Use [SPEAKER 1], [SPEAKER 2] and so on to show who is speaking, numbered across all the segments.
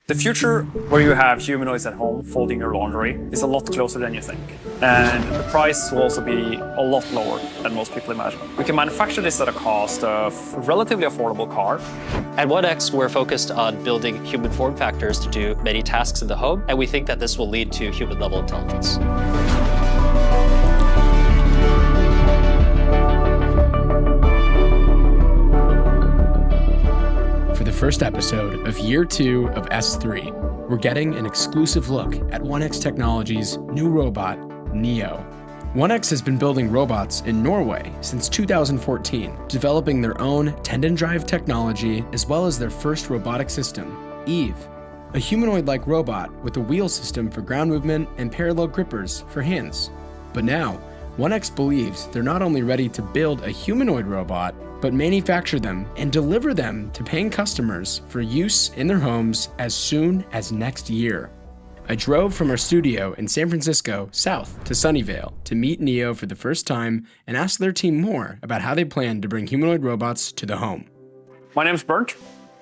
[SPEAKER 1] The future where you have humanoids at home folding your laundry is a lot closer than you think. And the price will also be a lot lower than most people imagine. We can manufacture this at a cost of a relatively affordable car.
[SPEAKER 2] At 1X, we're focused on building human form factors to do many tasks in the home, and we think that this will lead to human-level intelligence.
[SPEAKER 3] For the first episode of Year 2 of S3, we're getting an exclusive look at 1X Technology's new robot, Neo. 1X has been building robots in Norway since 2014, developing their own tendon drive technology as well as their first robotic system, EVE, a humanoid-like robot with a wheel system for ground movement and parallel grippers for hands. But now, 1X believes they're not only ready to build a humanoid robot, but manufacture them and deliver them to paying customers for use in their homes as soon as next year. I drove from our studio in San Francisco south to Sunnyvale to meet Neo for the first time and ask their team more about how they plan to bring humanoid robots to the home.
[SPEAKER 1] My name's Bernd.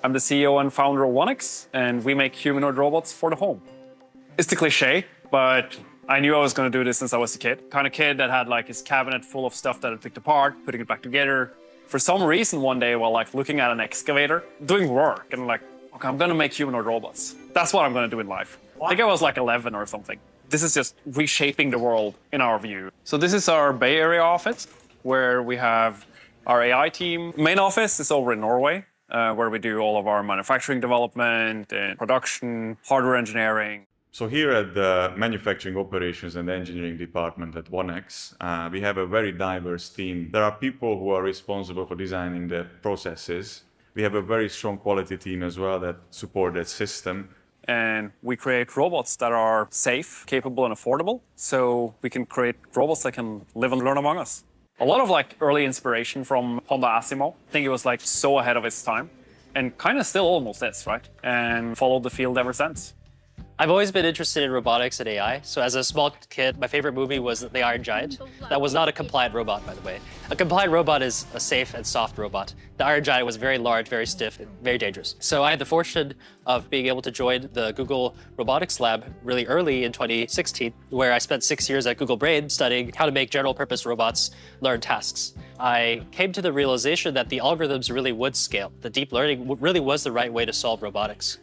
[SPEAKER 1] I'm the CEO and founder of 1X, and we make humanoid robots for the home. It's the cliche, but I knew I was going to do this since I was a kid. Kind of kid that had like his cabinet full of stuff that I picked apart, putting it back together. For some reason one day while like looking at an excavator, doing work, and like, okay, I'm going to make humanoid robots. That's what I'm going to do in life. I think I was like 11 or something. This is just reshaping the world in our view. So this is our Bay Area office where we have our AI team. Main office is over in Norway, where we do all of our manufacturing development and production, hardware engineering.
[SPEAKER 4] So here at the Manufacturing Operations and Engineering Department at 1X, we have a very diverse team. There are people who are responsible for designing the processes. We have a very strong quality team as well that support that system.
[SPEAKER 1] And we create robots that are safe, capable, and affordable. So we can create robots that can live and learn among us. A lot of like early inspiration from Honda Asimo. I think it was like so ahead of its time and kind of still almost is, right? And followed the field ever since.
[SPEAKER 2] I've always been interested in robotics and AI. So as a small kid, my favorite movie was The Iron Giant. That was not a compliant robot, by the way. A compliant robot is a safe and soft robot. The Iron Giant was very large, very stiff, and very dangerous. So I had the fortune of being able to join the Google Robotics Lab really early in 2016, where I spent 6 years at Google Brain studying how to make general-purpose robots learn tasks. I came to the realization that the algorithms really would scale. The deep learning really was the right way to solve robotics.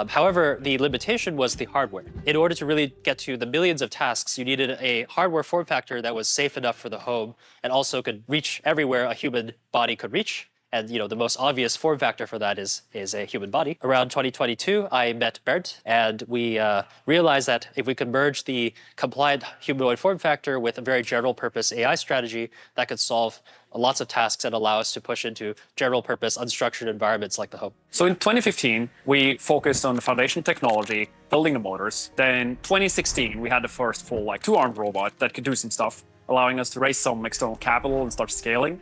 [SPEAKER 2] However, the limitation was the hardware. In order to really get to the millions of tasks, you needed a hardware form factor that was safe enough for the home and also could reach everywhere a human body could reach. And the most obvious form factor for that is a human body. Around 2022, I met Bernd, and we realized that if we could merge the compliant humanoid form factor with a very general-purpose AI strategy, that could solve lots of tasks and allow us to push into general-purpose unstructured environments like the home.
[SPEAKER 1] So in 2015, we focused on the foundation technology, building the motors. Then 2016, we had the first full like two-armed robot that could do some stuff, allowing us to raise some external capital and start scaling.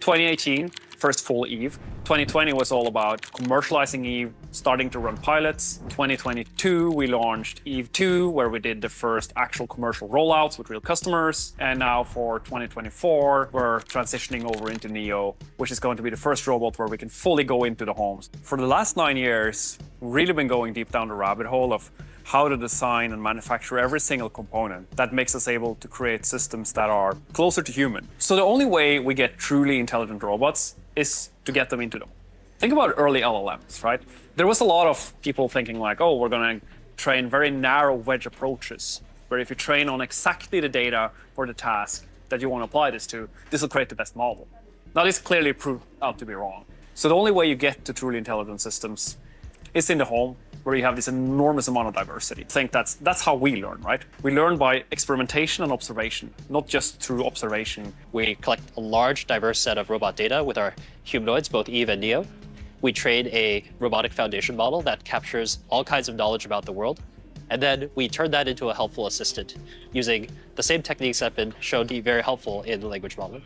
[SPEAKER 1] 2018, first full EVE. 2020 was all about commercializing EVE, starting to run pilots. 2022, we launched EVE 2, where we did the first actual commercial rollouts with real customers. And now for 2024, we're transitioning over into Neo, which is going to be the first robot where we can fully go into the homes. For the last 9 years, we've really been going deep down the rabbit hole of how to design and manufacture every single component that makes us able to create systems that are closer to human. So the only way we get truly intelligent robots is to get them into them. Think about early LLMs, right? There was a lot of people thinking like, oh, we're going to train very narrow wedge approaches, where if you train on exactly the data for the task that you want to apply this to, this will create the best model. Now, this clearly proved out to be wrong. So the only way you get to truly intelligent systems is in the home, where you have this enormous amount of diversity. I think that's how we learn, right? We learn by experimentation and observation, not just through observation.
[SPEAKER 2] We collect a large, diverse set of robot data with our humanoids, both EVE and Neo. We train a robotic foundation model that captures all kinds of knowledge about the world. And then we turn that into a helpful assistant using the same techniques that have been shown to be very helpful in language modeling.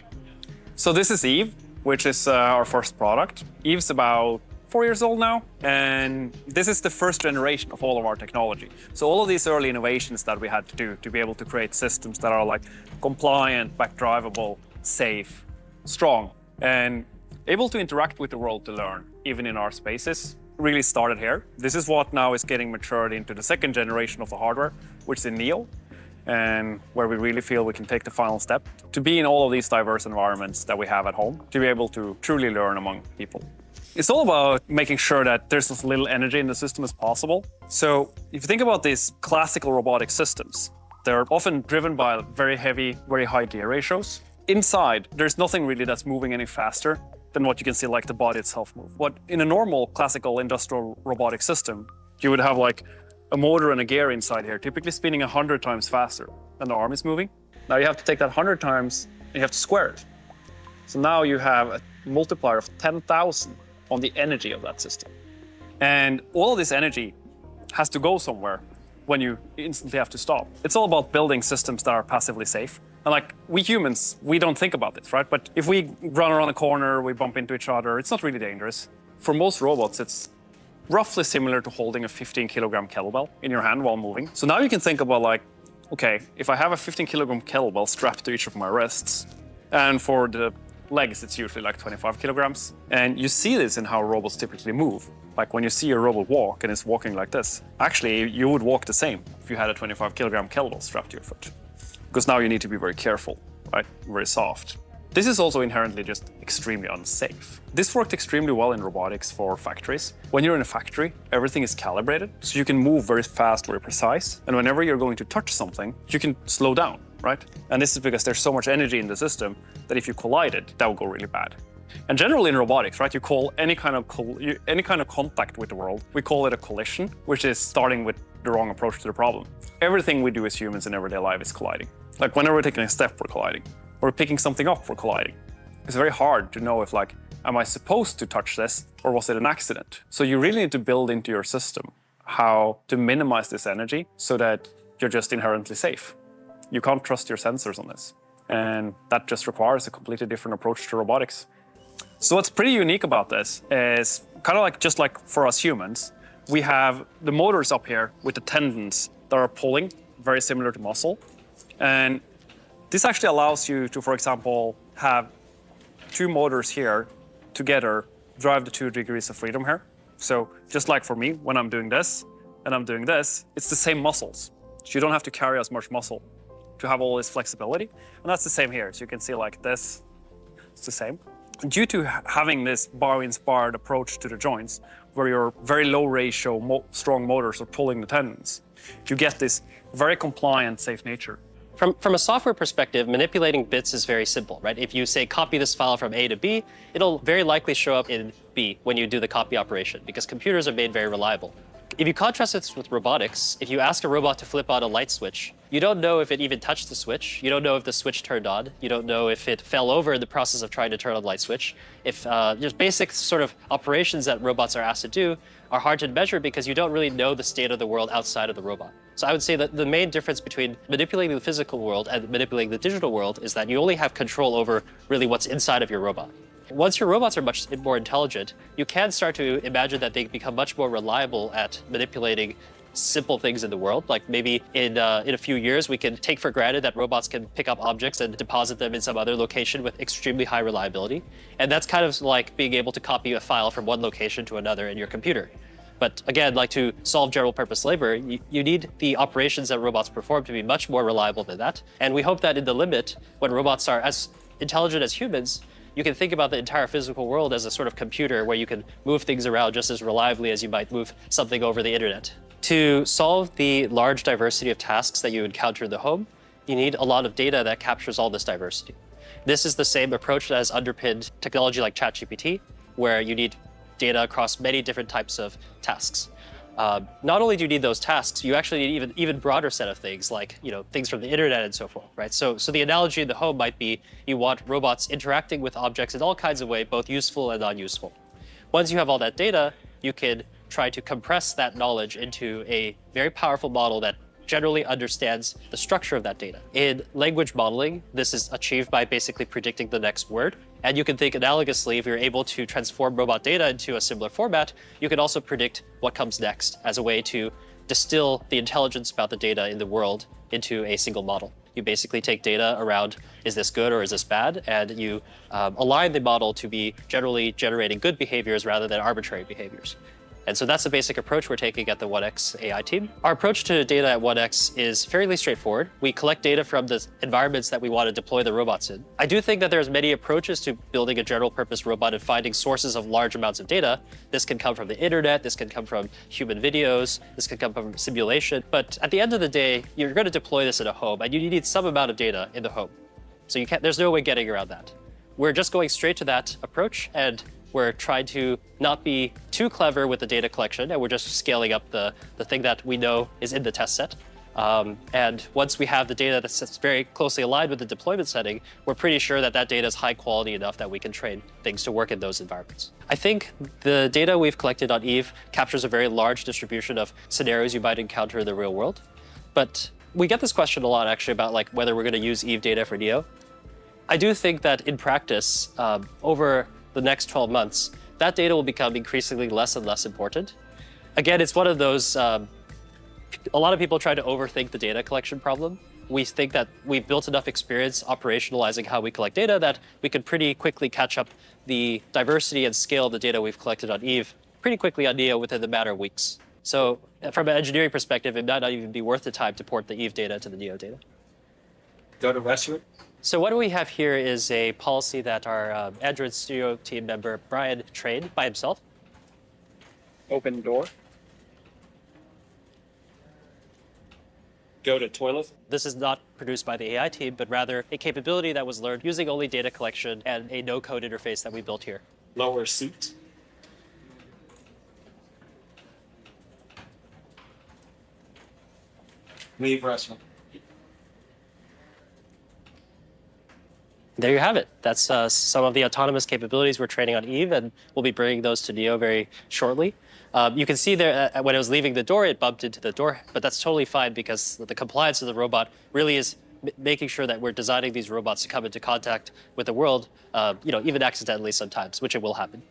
[SPEAKER 1] So this is EVE, which is our first product. EVE's about 4 years old now, and this is the first generation of all of our technology. So all of these early innovations that we had to do to be able to create systems that are like compliant, backdrivable, safe, strong, and able to interact with the world to learn, even in our spaces, really started here. This is what now is getting matured into the second generation of the hardware, which is in Neo, and where we really feel we can take the final step to be in all of these diverse environments that we have at home, to be able to truly learn among people. It's all about making sure that there's as little energy in the system as possible. So if you think about these classical robotic systems, they're often driven by very heavy, very high gear ratios. Inside, there's nothing really that's moving any faster than what you can see like the body itself move. What in a normal classical industrial robotic system, you would have like a motor and a gear inside here, typically spinning 100 times faster than the arm is moving. Now you have to take that 100 times and you have to square it. So now you have a multiplier of 10,000 on the energy of that system. And all of this energy has to go somewhere when you instantly have to stop. It's all about building systems that are passively safe. And like we humans, we don't think about this, right? But if we run around a corner, we bump into each other, it's not really dangerous. For most robots, it's roughly similar to holding a 15-kilogram kettlebell in your hand while moving. So now you can think about like, okay, if I have a 15-kilogram kettlebell strapped to each of my wrists, and for the legs, it's usually like 25 kilograms. And you see this in how robots typically move. Like when you see a robot walk and it's walking like this, actually you would walk the same if you had a 25-kilogram kettlebell strapped to your foot. Because now you need to be very careful, right? Very soft. This is also inherently just extremely unsafe. This worked extremely well in robotics for factories. When you're in a factory, everything is calibrated, so you can move very fast, very precise. And whenever you're going to touch something, you can slow down, right? And this is because there's so much energy in the system that if you collide it, that will go really bad. And generally in robotics, right, you call any kind of contact with the world, we call it a collision, which is starting with the wrong approach to the problem. Everything we do as humans in everyday life is colliding. Like whenever we're taking a step, we're colliding. Or picking something up, we're colliding. It's very hard to know if like, am I supposed to touch this or was it an accident? So you really need to build into your system how to minimize this energy so that you're just inherently safe. You can't trust your sensors on this. And that just requires a completely different approach to robotics. So what's pretty unique about this is kind of like just like for us humans, we have the motors up here with the tendons that are pulling, very similar to muscle. And this actually allows you to, for example, have two motors here together drive the 2 degrees of freedom here. So just like for me, when I'm doing this and I'm doing this, it's the same muscles. So you don't have to carry as much muscle to have all this flexibility. And that's the same here. So you can see like this, it's the same. Due to having this bio-inspired approach to the joints, where your very low ratio strong motors are pulling the tendons, you get this very compliant, safe nature.
[SPEAKER 2] From a software perspective, manipulating bits is very simple, right? If you say copy this file from A to B, it'll very likely show up in B when you do the copy operation, because computers are made very reliable. If you contrast this with robotics, if you ask a robot to flip on a light switch, you don't know if it even touched the switch. You don't know if the switch turned on. You don't know if it fell over in the process of trying to turn on the light switch. If just basic sort of operations that robots are asked to do are hard to measure because you don't really know the state of the world outside of the robot. So I would say that the main difference between manipulating the physical world and manipulating the digital world is that you only have control over really what's inside of your robot. Once your robots are much more intelligent, you can start to imagine that they become much more reliable at manipulating simple things in the world. Like maybe in a few years, we can take for granted that robots can pick up objects and deposit them in some other location with extremely high reliability. And that's kind of like being able to copy a file from one location to another in your computer. But again, like to solve general purpose labor, you need the operations that robots perform to be much more reliable than that. And we hope that in the limit, when robots are as intelligent as humans, you can think about the entire physical world as a sort of computer where you can move things around just as reliably as you might move something over the internet. To solve the large diversity of tasks that you encounter in the home, you need a lot of data that captures all this diversity. This is the same approach that has underpinned technology like ChatGPT, where you need data across many different types of tasks. Not only do you need those tasks, you actually need an even broader set of things, like things from the internet and so forth, right? So the analogy in the home might be you want robots interacting with objects in all kinds of ways, both useful and non-useful. Once you have all that data, you can try to compress that knowledge into a very powerful model that generally understands the structure of that data. In language modeling, this is achieved by basically predicting the next word. And you can think analogously, if you're able to transform robot data into a similar format, you can also predict what comes next as a way to distill the intelligence about the data in the world into a single model. You basically take data around, is this good or is this bad? And you align the model to be generally generating good behaviors rather than arbitrary behaviors. And so that's the basic approach we're taking at the 1X AI team. Our approach to data at 1X is fairly straightforward. We collect data from the environments that we want to deploy the robots in. I do think that there's many approaches to building a general purpose robot and finding sources of large amounts of data. This can come from the internet, this can come from human videos, this can come from simulation. But at the end of the day, you're going to deploy this in a home and you need some amount of data in the home. So there's no way getting around that. We're just going straight to that approach, and we're trying to not be too clever with the data collection, and we're just scaling up the thing that we know is in the test set. And once we have the data that's very closely aligned with the deployment setting, we're pretty sure that that data is high quality enough that we can train things to work in those environments. I think the data we've collected on EVE captures a very large distribution of scenarios you might encounter in the real world. But we get this question a lot, actually, about like whether we're going to use EVE data for NEO. I do think that in practice, over the next 12 months, that data will become increasingly less and less important. Again, it's one of those, a lot of people try to overthink the data collection problem. We think that we've built enough experience operationalizing how we collect data that we could pretty quickly catch up the diversity and scale of the data we've collected on EVE pretty quickly on NEO within the matter of weeks. So from an engineering perspective, it might not even be worth the time to port the EVE data to the NEO data.
[SPEAKER 1] Go to Westwood.
[SPEAKER 2] So what we have here is a policy that our Android Studio team member, Brian, trained by himself.
[SPEAKER 1] Open door. Go to toilet.
[SPEAKER 2] This is not produced by the AI team, but rather a capability that was learned using only data collection and a no-code interface that we built here.
[SPEAKER 1] Lower seat. Leave restaurant.
[SPEAKER 2] There you have it. That's some of the autonomous capabilities we're training on EVE, and we'll be bringing those to NEO very shortly. You can see there when it was leaving the door, it bumped into the door, but that's totally fine because the compliance of the robot really is making sure that we're designing these robots to come into contact with the world, even accidentally sometimes, which it will happen.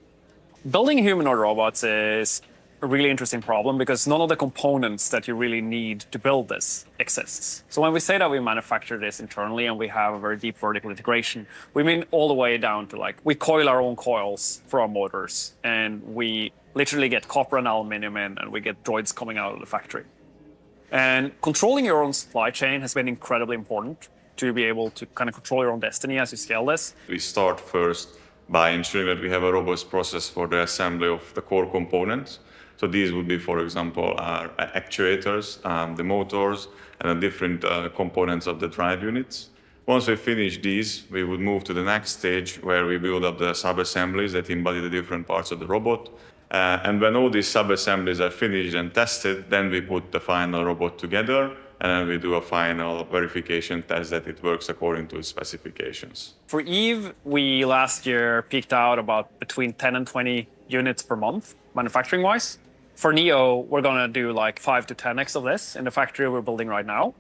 [SPEAKER 1] Building humanoid robots is a really interesting problem because none of the components that you really need to build this exists. So when we say that we manufacture this internally and we have a very deep vertical integration, we mean all the way down to like we coil our own coils for our motors, and we literally get copper and aluminum in, and we get droids coming out of the factory. And controlling your own supply chain has been incredibly important to be able to kind of control your own destiny as you scale this.
[SPEAKER 4] We start first by ensuring that we have a robust process for the assembly of the core components. So these would be, for example, our actuators, the motors, and the different components of the drive units. Once we finish these, we would move to the next stage where we build up the sub-assemblies that embody the different parts of the robot. And when all these sub-assemblies are finished and tested, then we put the final robot together, and then we do a final verification test that it works according to its specifications.
[SPEAKER 1] For EVE, we last year peaked out about between 10 and 20 units per month, manufacturing-wise. For NEO, we're going to do like 5 to 10x of this in the factory we're building right now.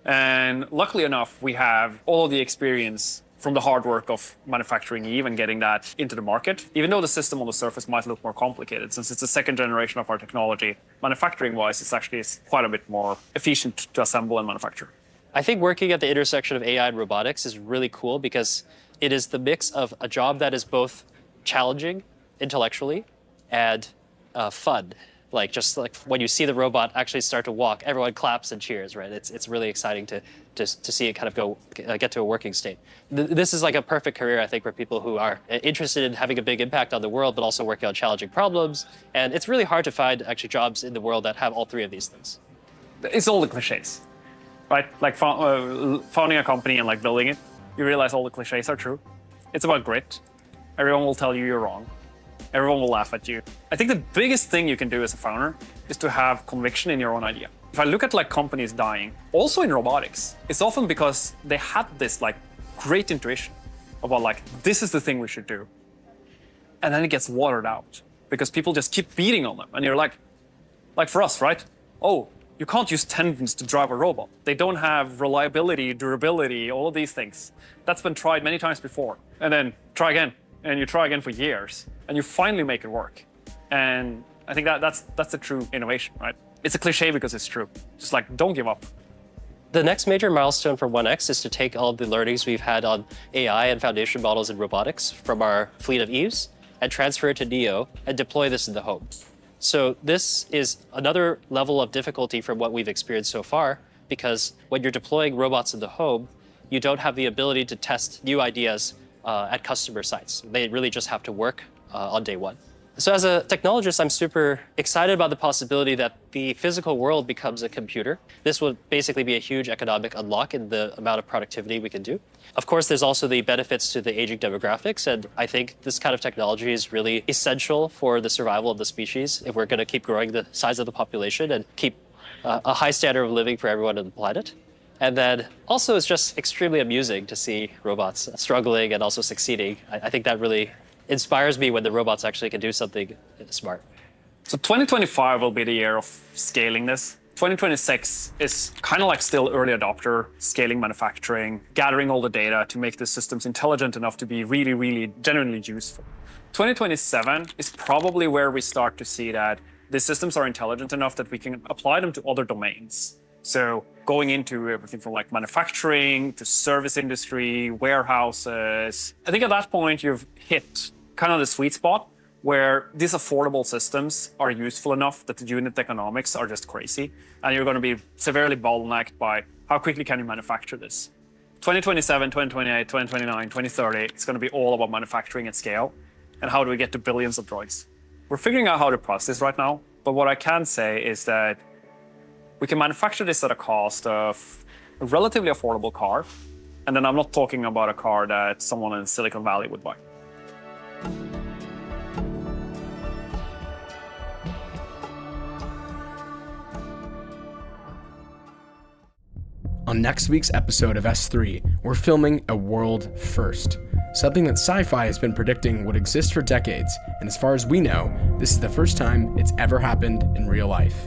[SPEAKER 1] And luckily enough, we have all of the experience from the hard work of manufacturing EVE and getting that into the market. Even though the system on the surface might look more complicated, since it's the second generation of our technology, manufacturing-wise, it's actually quite a bit more efficient to assemble and manufacture.
[SPEAKER 2] I think working at the intersection of AI and robotics is really cool because it is the mix of a job that is both challenging intellectually and fun. Like just like when you see the robot actually start to walk, everyone claps and cheers, right? It's really exciting to see it kind of get to a working state. This is like a perfect career, I think, for people who are interested in having a big impact on the world, but also working on challenging problems. And it's really hard to find actually jobs in the world that have all three of these things.
[SPEAKER 1] It's all the cliches, right? Like founding a company and like building it, you realize all the cliches are true. It's about grit. Everyone will tell you you're wrong. Everyone will laugh at you. I think the biggest thing you can do as a founder is to have conviction in your own idea. If I look at like companies dying, also in robotics, it's often because they had this like great intuition about like, this is the thing we should do. And then it gets watered out because people just keep beating on them. And you're like for us, right? Oh, you can't use tendons to drive a robot. They don't have reliability, durability, all of these things. That's been tried many times before. And then try again. And you try again for years, and you finally make it work. And I think that's the true innovation, right? It's a cliche because it's true. Just like, don't give up.
[SPEAKER 2] The next major milestone for 1X is to take all the learnings we've had on AI and foundation models in robotics from our fleet of EVEs and transfer it to NEO and deploy this in the home. So this is another level of difficulty from what we've experienced so far, because when you're deploying robots in the home, you don't have the ability to test new ideas at customer sites. They really just have to work on day one. So as a technologist, I'm super excited about the possibility that the physical world becomes a computer. This would basically be a huge economic unlock in the amount of productivity we can do. Of course, there's also the benefits to the aging demographics, and I think this kind of technology is really essential for the survival of the species if we're going to keep growing the size of the population and keep a high standard of living for everyone on the planet. And then also it's just extremely amusing to see robots struggling and also succeeding. I think that really inspires me when the robots actually can do something smart.
[SPEAKER 1] So 2025 will be the year of scaling this. 2026 is kind of like still early adopter, scaling manufacturing, gathering all the data to make the systems intelligent enough to be really, really genuinely useful. 2027 is probably where we start to see that the systems are intelligent enough that we can apply them to other domains. So going into everything from like manufacturing to service industry, warehouses. I think at that point you've hit kind of the sweet spot where these affordable systems are useful enough that the unit economics are just crazy. And you're going to be severely bottlenecked by how quickly can you manufacture this. 2027, 2028, 2029, 2030, it's going to be all about manufacturing at scale. And how do we get to billions of droids? We're figuring out how to process this right now. But what I can say is that we can manufacture this at a cost of a relatively affordable car. And then I'm not talking about a car that someone in Silicon Valley would buy.
[SPEAKER 3] On next week's episode of S3, we're filming a world first. Something that sci-fi has been predicting would exist for decades, and as far as we know, this is the first time it's ever happened in real life.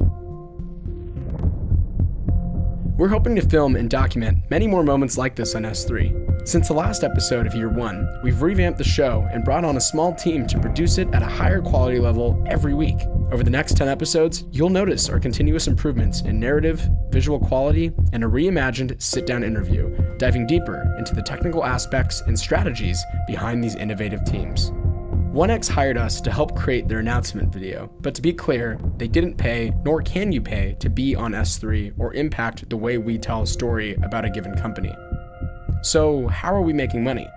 [SPEAKER 3] We're hoping to film and document many more moments like this on S3. Since the last episode of Year 1, we've revamped the show and brought on a small team to produce it at a higher quality level every week. Over the next 10 episodes, you'll notice our continuous improvements in narrative, visual quality, and a reimagined sit-down interview, diving deeper into the technical aspects and strategies behind these innovative teams. 1X hired us to help create their announcement video, but to be clear, they didn't pay, nor can you pay, to be on S3 or impact the way we tell a story about a given company. So how are we making money?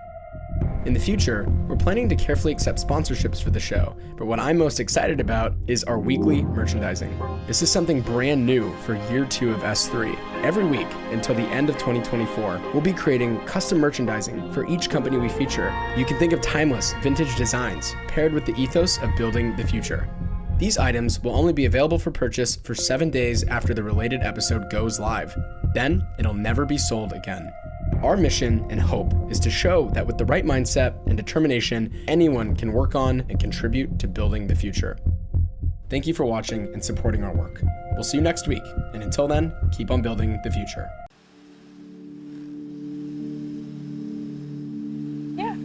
[SPEAKER 3] In the future, we're planning to carefully accept sponsorships for the show, but what I'm most excited about is our weekly merchandising. This is something brand new for Year 2 of S3. Every week until the end of 2024, we'll be creating custom merchandising for each company we feature. You can think of timeless, vintage designs paired with the ethos of building the future. These items will only be available for purchase for 7 days after the related episode goes live. Then, it'll never be sold again. Our mission and hope is to show that with the right mindset and determination, anyone can work on and contribute to building the future. Thank you for watching and supporting our work. We'll see you next week, and until then, keep on building the future.
[SPEAKER 5] Yeah.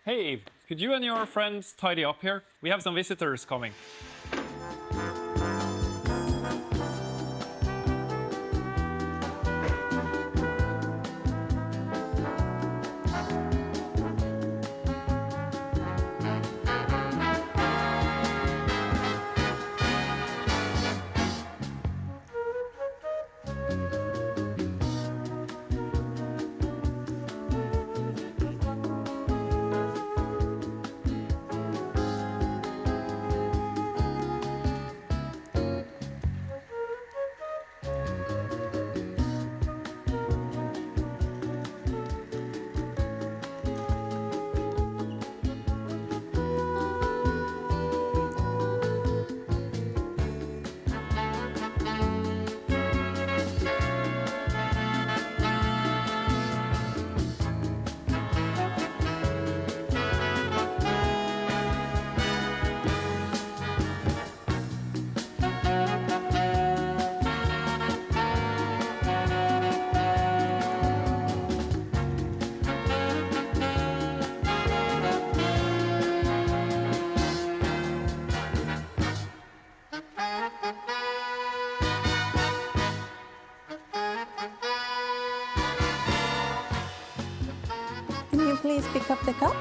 [SPEAKER 1] Hey, could you and your friends tidy up here? We have some visitors coming.
[SPEAKER 5] you please pick up the cup?